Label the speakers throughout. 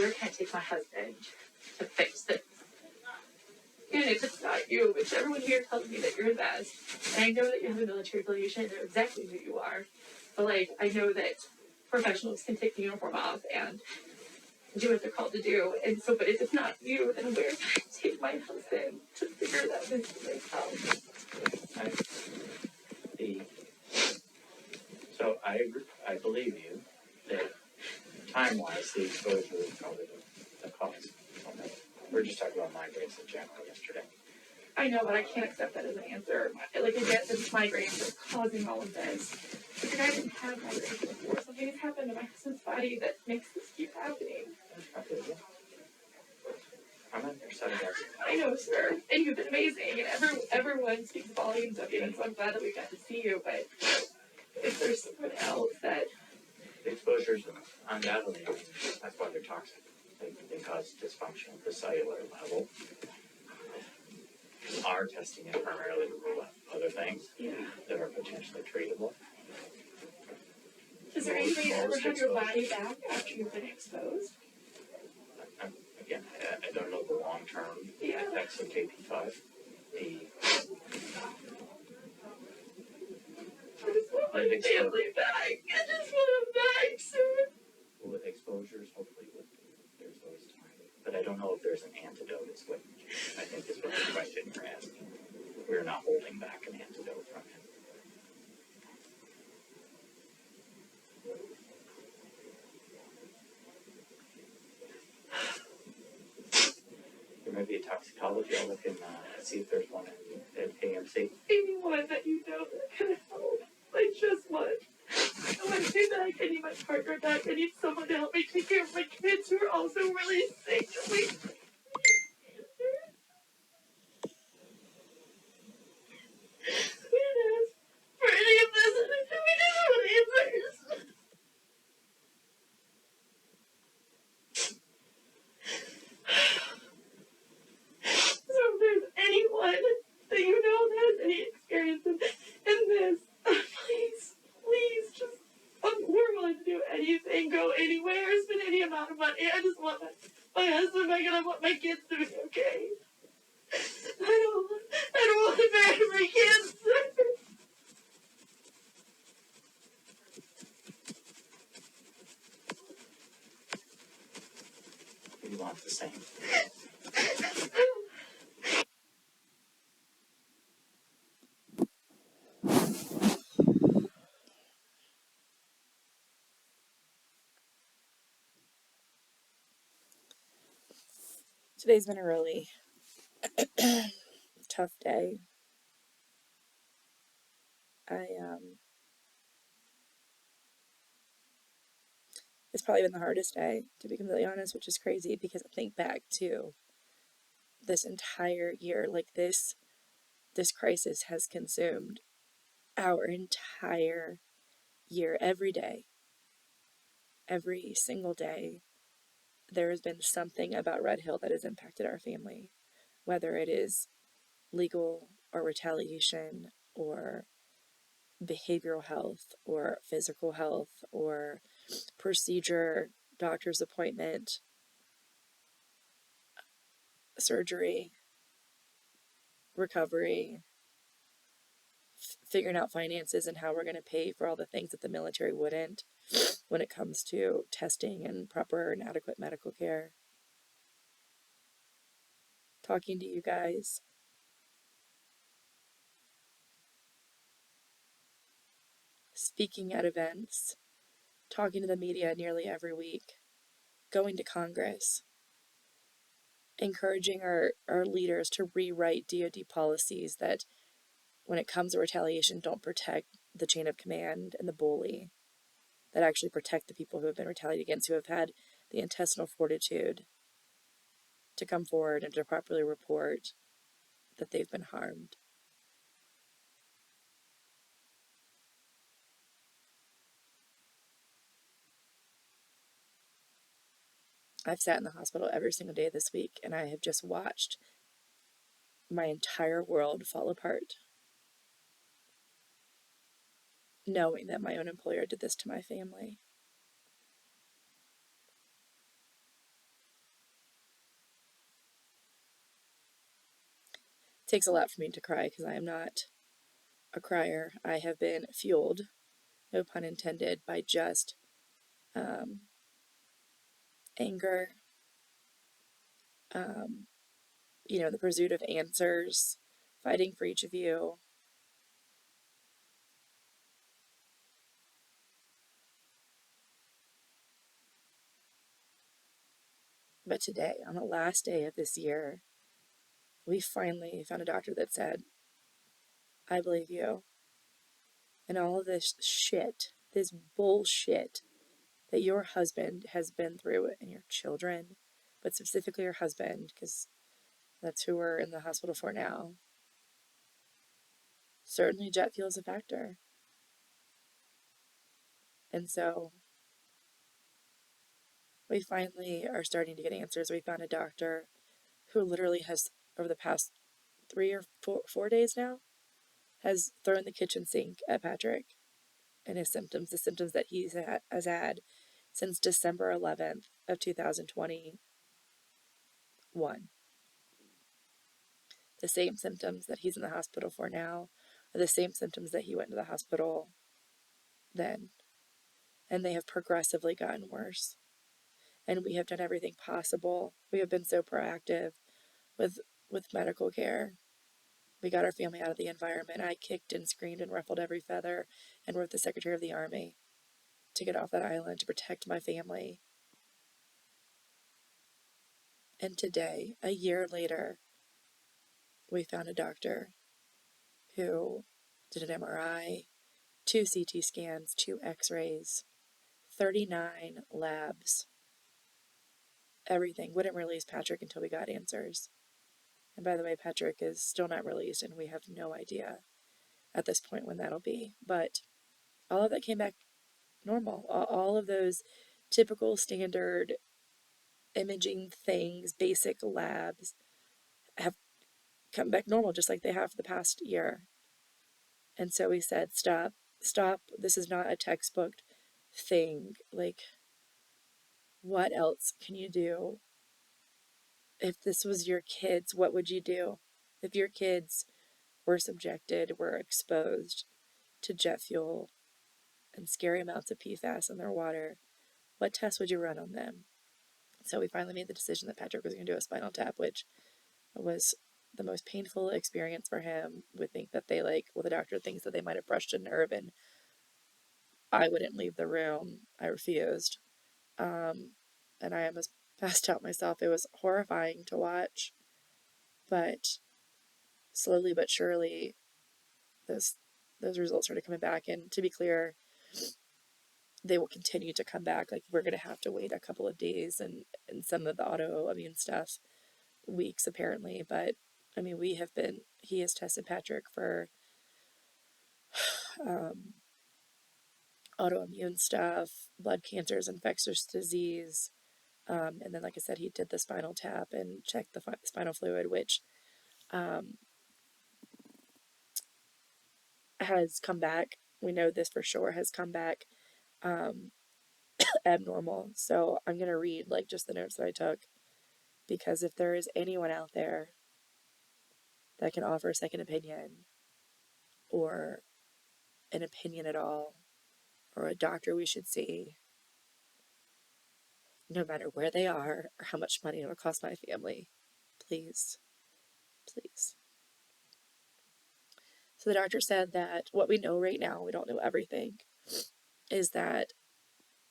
Speaker 1: where can I take my husband to fix this? And if it's not you, it's everyone here telling me that you're the best. And I know that you have a military affiliation, I know exactly who you are. But like, I know that professionals can take the uniform off and do what they're called to do. And so, but if it's not you, then where can I take my husband to figure that out?
Speaker 2: So I believe you that time-wise, the exposure is probably the cause. We're just talking about migraines in general yesterday.
Speaker 1: I know, but I can't accept that as an answer. Like, I get that it's migraines are causing all of this. But the guy didn't have migraines before. Something has happened to my husband's body that makes this keep happening.
Speaker 2: I'm on your side, guys.
Speaker 1: I know, sir. And you've been amazing. And everyone speaks volumes of you. And so I'm glad that we got to see you. But if there's someone else that...
Speaker 2: The exposures, undoubtedly, I mean, that's why they're toxic. They cause dysfunction at the cellular level. Are testing it primarily to rule out other things that are potentially treatable.
Speaker 1: Does there anybody ever have your body back after you've been exposed?
Speaker 2: Again, I don't know the long-term effects of KP5.
Speaker 1: I just want my family back. I just want them back soon.
Speaker 2: With exposures, hopefully there's always time. But I don't know if there's an antidote is what I think is what the question you're asking. We're not holding back an antidote from him. There may be a toxicology. I'll look and see if there's one at AMC.
Speaker 1: Anyone that you know that can help. Like, just one. I want to say that I need my partner back. I need someone to help me take care of my kids who are also really sick. Please. We didn't ask for any of this, and we just want answers. So if there's anyone that you know that has any experience in this, please, just, we're willing to do anything, go anywhere, spend any amount of money. I just want my husband back, and I want my kids to be okay. I don't want to bury my kids.
Speaker 2: We want the same.
Speaker 3: Today's been a really tough day. It's probably been the hardest day, to be completely honest, which is crazy because I think back to this entire year, like this crisis has consumed our entire year. Every day, every single day, there has been something about Red Hill that has impacted our family, whether it is legal or retaliation or behavioral health or physical health or procedure, doctor's appointment, surgery, recovery, figuring out finances and how we're going to pay for all the things that the military wouldn't when it comes to testing and proper and adequate medical care. Talking to you guys. Speaking at events. Talking to the media nearly every week. Going to Congress. Encouraging our leaders to rewrite DoD policies that, when it comes to retaliation, don't protect the chain of command and the bully, that actually protect the people who have been retaliated against, who have had the intestinal fortitude to come forward and to properly report that they've been harmed. I've sat in the hospital every single day this week, and I have just watched my entire world fall apart, knowing that my own employer did this to my family. takes a lot for me to cry because I am not a crier. I have been fueled, no pun intended, by just anger, um, the pursuit of answers, fighting for each of you. But today, on the last day of this year, we finally found a doctor that said, I believe you. And all of this shit, this bullshit that your husband has been through and your children, but specifically your husband, because that's who we're in the hospital for now. Certainly jet fuel is a factor. And so we finally are starting to get answers. We found a doctor who literally has, over the past 3 or 4 days now, has thrown the kitchen sink at Patrick and his symptoms, the symptoms that he has had since December 11th of 2021. The same symptoms that he's in the hospital for now are the same symptoms that he went to the hospital then. And they have progressively gotten worse. And we have done everything possible. We have been so proactive with medical care. We got our family out of the environment. I kicked and screamed and ruffled every feather and wrote the Secretary of the Army to get off that island to protect my family. And today, a year later, we found a doctor who did an MRI, 2 CT scans, 2 X-rays, 39 labs, everything. Wouldn't release Patrick until we got answers. And by the way, Patrick is still not released, and we have no idea at this point when that'll be. But all of that came back normal. All of those typical standard imaging things, basic labs, have come back normal, just like they have for the past year. And so we said, stop. This is not a textbook thing. Like, what else can you do? If this was your kids, what would you do? If your kids were exposed to jet fuel and scary amounts of PFAS in their water, what tests would you run on them? So we finally made the decision that Patrick was going to do a spinal tap, which was the most painful experience for him. Would think that the doctor thinks that they might have brushed a nerve, and I wouldn't leave the room. I refused. And I almost passed out myself. It was horrifying to watch. But slowly but surely, those results started coming back. And to be clear, they will continue to come back. Like, we're going to have to wait a couple of days and some of the autoimmune stuff, weeks apparently. But I mean, he has tested Patrick for autoimmune stuff, blood cancers, infectious disease. And then, like I said, he did the spinal tap and checked the spinal fluid, which has come back. We know this for sure has come back abnormal. So I'm going to read just the notes that I took, because if there is anyone out there that can offer a second opinion or an opinion at all, or a doctor we should see, no matter where they are or how much money it'll cost my family, please. So the doctor said that what we know right now, we don't know everything, is that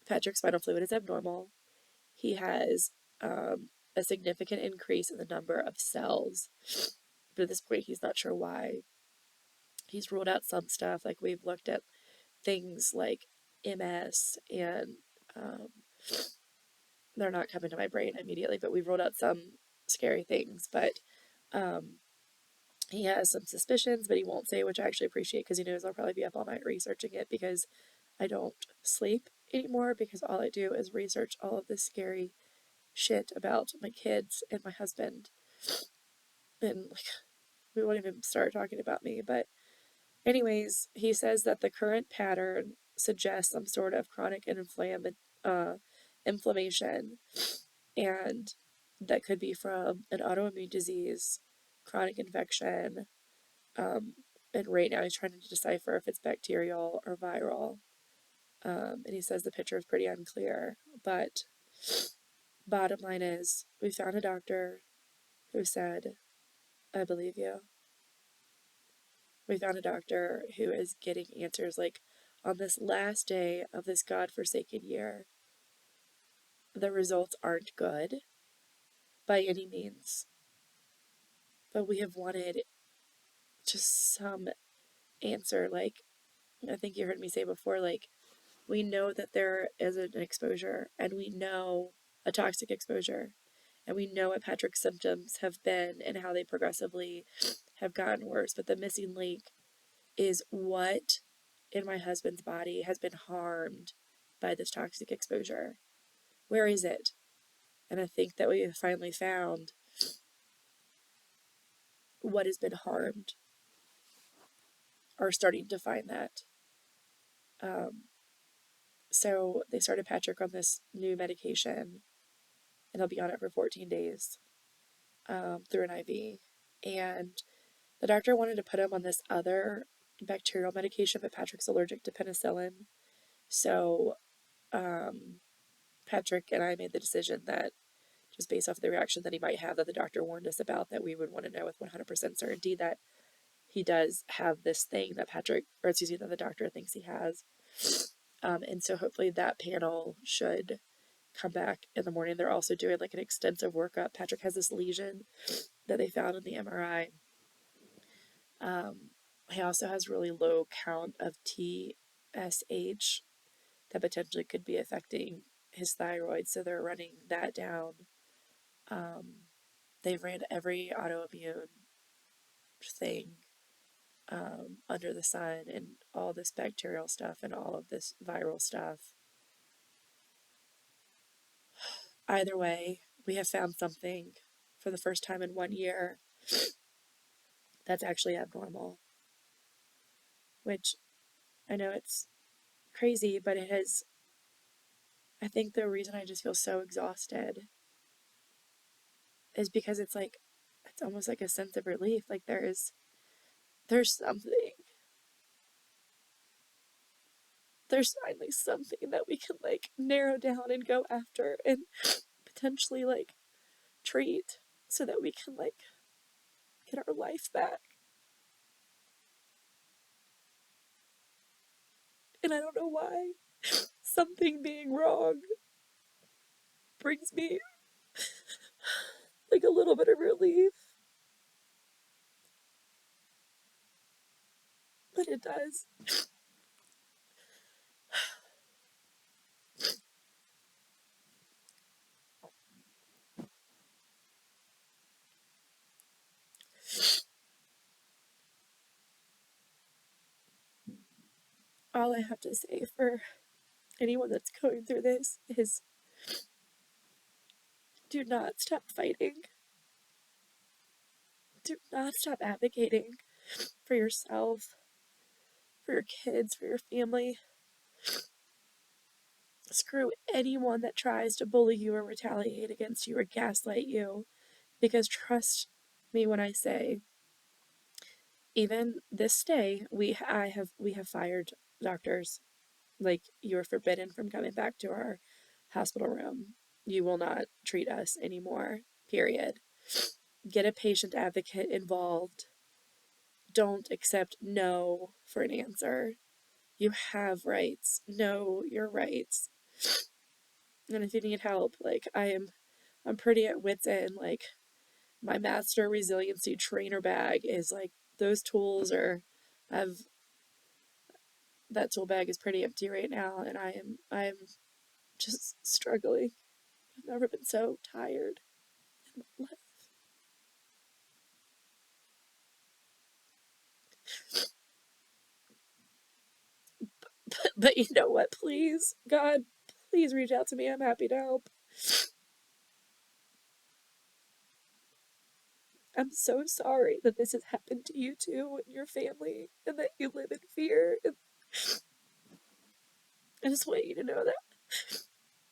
Speaker 3: Patrick's spinal fluid is abnormal. He has a significant increase in the number of cells, but at this point he's not sure why. He's ruled out some stuff, like we've looked at things like MS, and they're not coming to my brain immediately, but we've ruled out some scary things. But he has some suspicions, but he won't say, which I actually appreciate, because he knows I'll probably be up all night researching it, because I don't sleep anymore, because all I do is research all of this scary shit about my kids and my husband. And we won't even start talking about me. But anyways, he says that the current pattern suggests some sort of chronic inflammation, and that could be from an autoimmune disease chronic infection. And right now he's trying to decipher if it's bacterial or viral. And he says the picture is pretty unclear. But bottom line is, we found a doctor who said, I believe you. We found a doctor who is getting answers. Like, on this last day of this godforsaken year, the results aren't good by any means. But we have wanted just some answer. Like, I think you heard me say before, like, we know that there is an exposure, and we know a toxic exposure, and we know what Patrick's symptoms have been and how they progressively have gotten worse. But the missing link is what in my husband's body has been harmed by this toxic exposure. Where is it? And I think that we have finally found what has been harmed, or starting to find that. So they started Patrick on this new medication, and he'll be on it for 14 days through an IV. And the doctor wanted to put him on this other bacterial medication, but Patrick's allergic to penicillin. So Patrick and I made the decision that, just based off the reaction that he might have, that the doctor warned us about, that we would want to know with 100% certainty that he does have this thing that that the doctor thinks he has. And so hopefully that panel should come back in the morning. They're also doing like an extensive workup. Patrick has this lesion that they found in the MRI. He also has really low count of TSH that potentially could be affecting his thyroid, so they're running that down. They've ran every autoimmune thing under the sun, and all this bacterial stuff and all of this viral stuff. Either way, we have found something for the first time in 1 year that's actually abnormal. Which, I know it's crazy, but it has, I think the reason I just feel so exhausted is because it's like, it's almost like a sense of relief. Like there's something. There's finally something that we can like narrow down and go after and potentially like treat, so that we can like get our life back. And I don't know why. Something being wrong brings me like a little bit of relief. But it does. All I have to say for anyone that's going through this is, do not stop fighting. Do not stop advocating for yourself, for your kids, for your family. Screw anyone that tries to bully you or retaliate against you or gaslight you. Because trust me when I say, even this day, we have fired doctors. Like, you are forbidden from coming back to our hospital room. You will not treat us anymore, period. Get a patient advocate involved. Don't accept no for an answer. You have rights. Know your rights. And if you need help, like, I'm pretty at wit's end. Like, my master resiliency trainer bag is like, those tools are, that tool bag is pretty empty right now, and I'm just struggling. I've never been so tired in my life. But you know what? Please, God, please reach out to me. I'm happy to help. I'm so sorry that this has happened to you too and your family, and that you live in fear. And I just want you to know that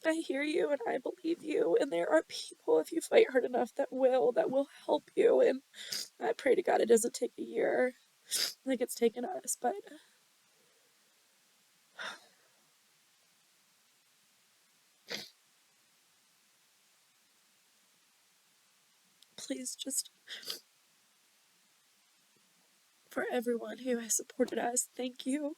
Speaker 3: I hear you and I believe you, and there are people, if you fight hard enough, that will help you, and I pray to God it doesn't take a year like it's taken us, but please just, for everyone who has supported us, thank you.